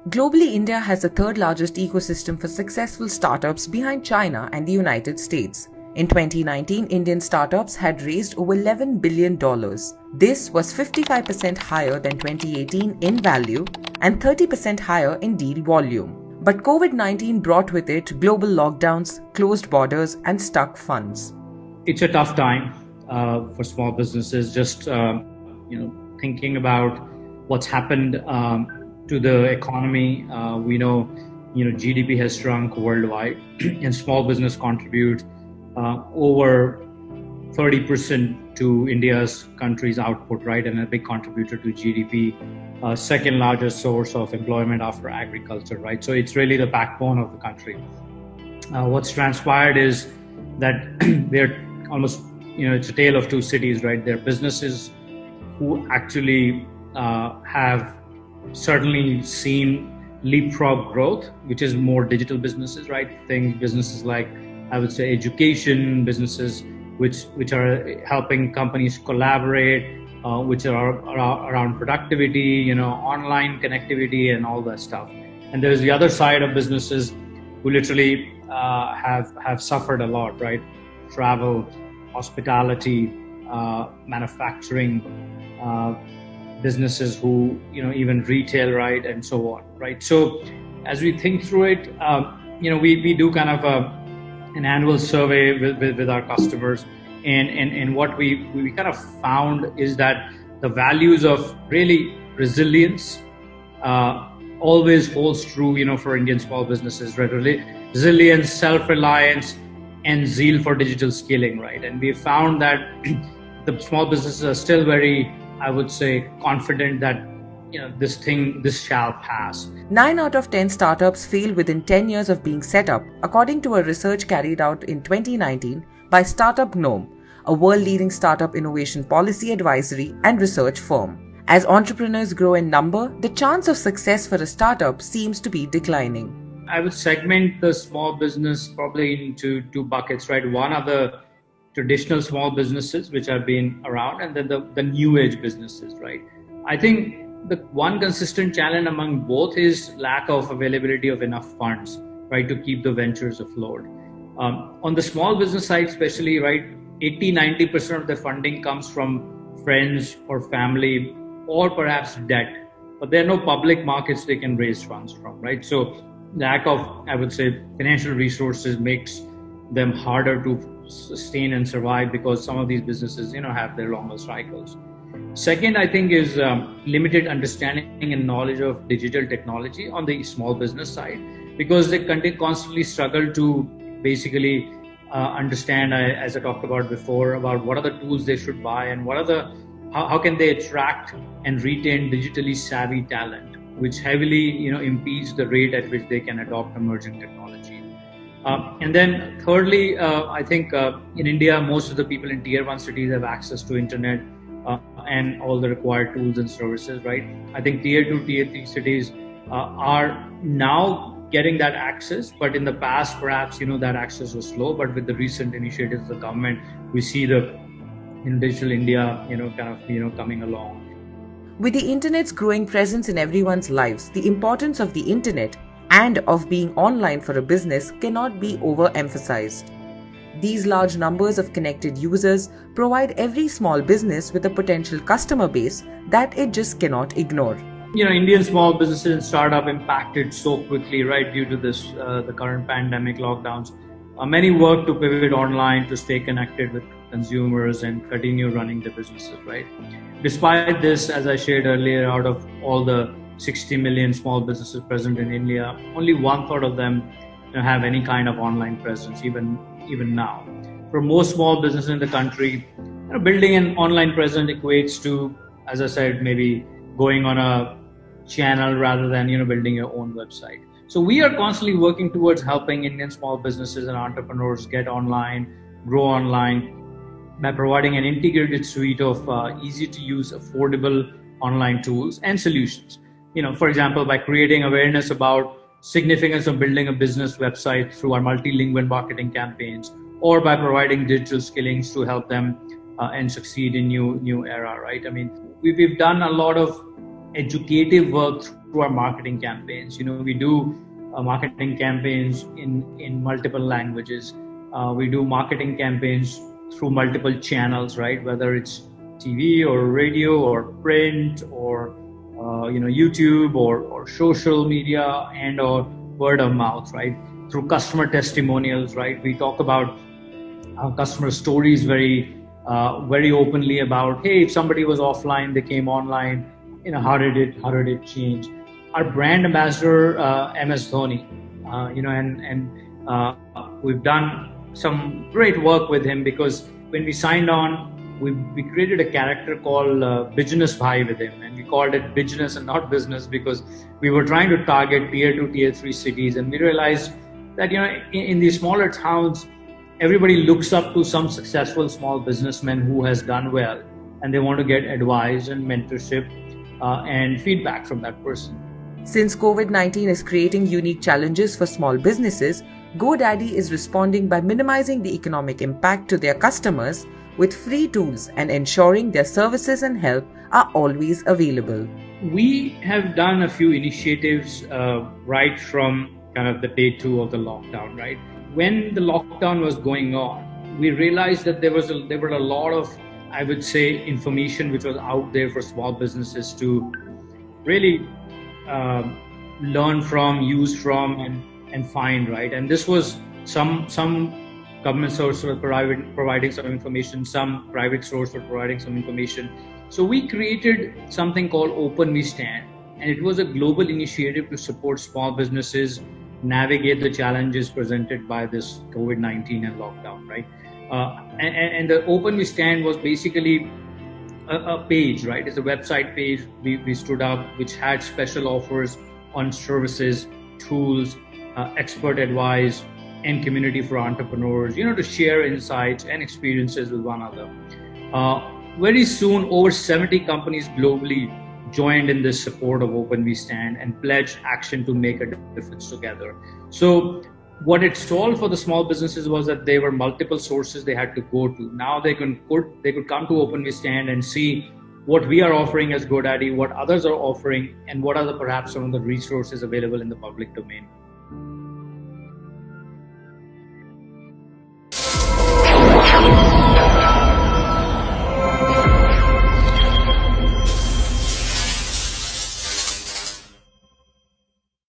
Globally, India has the third largest ecosystem for successful startups behind China and the United States. In 2019, Indian startups had raised over $11 billion. This was 55% higher than 2018 in value and 30% higher in deal volume. But COVID-19 brought with it global lockdowns, closed borders, and stuck funds. It's a tough time for small businesses. Just thinking about what's happened to the economy. We know GDP has shrunk worldwide, and small business contribute over 30% to India's country's output, right, and a big contributor to GDP. Second largest source of employment after agriculture, right? So it's really the backbone of the country. What's transpired is that they're almost, it's a tale of two cities, right? There are businesses who actually have certainly seen leapfrog growth, which is more digital businesses, right? Businesses like, I would say, education businesses, which are helping companies collaborate, which are around productivity, online connectivity and all that stuff. And there's the other side of businesses who literally have suffered a lot, right? Travel, hospitality, manufacturing, businesses who, even retail, right? And so on, right? So as we think through it, we do kind of an annual survey with our customers. And what we kind of found is that the values of really resilience always holds true, for Indian small businesses, right? Resilience, self-reliance, and zeal for digital scaling, right? And we found that the small businesses are still very, I would say, confident that this shall pass. 9 out of 10 startups fail within 10 years of being set up, according to a research carried out in 2019 by Startup Gnome, a world-leading startup innovation policy advisory and research firm. As entrepreneurs grow in number, the chance of success for a startup seems to be declining. I would segment the small business probably into two buckets, right? One are the traditional small businesses which have been around, and then the new age businesses, right? I think the one consistent challenge among both is lack of availability of enough funds, right, to keep the ventures afloat. On the small business side especially, right, 80-90% of the funding comes from friends or family or perhaps debt, but there are no public markets they can raise funds from, right? So lack of, I would say, financial resources makes them harder to sustain and survive because some of these businesses, have their longer cycles. Second, I think, is limited understanding and knowledge of digital technology on the small business side, because they constantly struggle to basically understand, as I talked about before, about what are the tools they should buy and how can they attract and retain digitally savvy talent, which heavily impedes the rate at which they can adopt emerging technology. And then thirdly, I think in India, most of the people in tier 1 cities have access to internet and all the required tools and services, right? I think tier 2, tier 3 cities are now getting that access, but in the past, perhaps, that access was slow. But with the recent initiatives of the government, we see the Digital India, coming along. With the internet's growing presence in everyone's lives, the importance of the internet and of being online for a business cannot be overemphasized. These large numbers of connected users provide every small business with a potential customer base that it just cannot ignore. Indian small businesses and startup impacted so quickly, right, due to this, the current pandemic lockdowns. Many work to pivot online to stay connected with consumers and continue running their businesses, right? Despite this, as I shared earlier, out of all the 60 million small businesses present in India, only 1/3 of them have any kind of online presence, even now. For most small businesses in the country, building an online presence equates to, as I said, maybe going on a channel rather than building your own website. So we are constantly working towards helping Indian small businesses and entrepreneurs get online, grow online, by providing an integrated suite of easy to use, affordable online tools and solutions. For example, by creating awareness about significance of building a business website through our multilingual marketing campaigns, or by providing digital skillings to help them and succeed in new era, right? I mean, we've done a lot of educative work our marketing campaigns. We do marketing campaigns in multiple languages. We do marketing campaigns through multiple channels, right? Whether it's TV or radio or print or YouTube or social media and or word of mouth, right? Through customer testimonials, right? We talk about our customer stories very openly about, hey, if somebody was offline, they came online. How did it change? Our brand ambassador, MS Dhoni, we've done some great work with him, because when we signed on, we created a character called Business Bhai with him, and we called it business and not business, because we were trying to target tier 2, tier 3 cities, and we realized that in these smaller towns, everybody looks up to some successful small businessman who has done well, and they want to get advice and mentorship and feedback from that person. Since COVID-19 is creating unique challenges for small businesses, GoDaddy is responding by minimizing the economic impact to their customers with free tools and ensuring their services and help are always available. We have done a few initiatives right from kind of the day 2 of the lockdown, right? When the lockdown was going on, we realized that there were a lot of, I would say, information which was out there for small businesses to really learn from, use from, and find, right? And this was some government source were providing some information, some private source were providing some information. So we created something called OpenVStand, and it was a global initiative to support small businesses navigate the challenges presented by this COVID-19 and lockdown, right? And the OpenVStand was basically a page, right? It's a website page we stood up, which had special offers on services, tools, expert advice, and community for entrepreneurs, to share insights and experiences with one another. Very soon, over 70 companies globally joined in this support of OpenVStand and pledged action to make a difference together. So what it solved for the small businesses was that there were multiple sources they had to go to. Now they could come to OpenVStand and see what we are offering as GoDaddy, what others are offering, and what are perhaps some of the resources available in the public domain.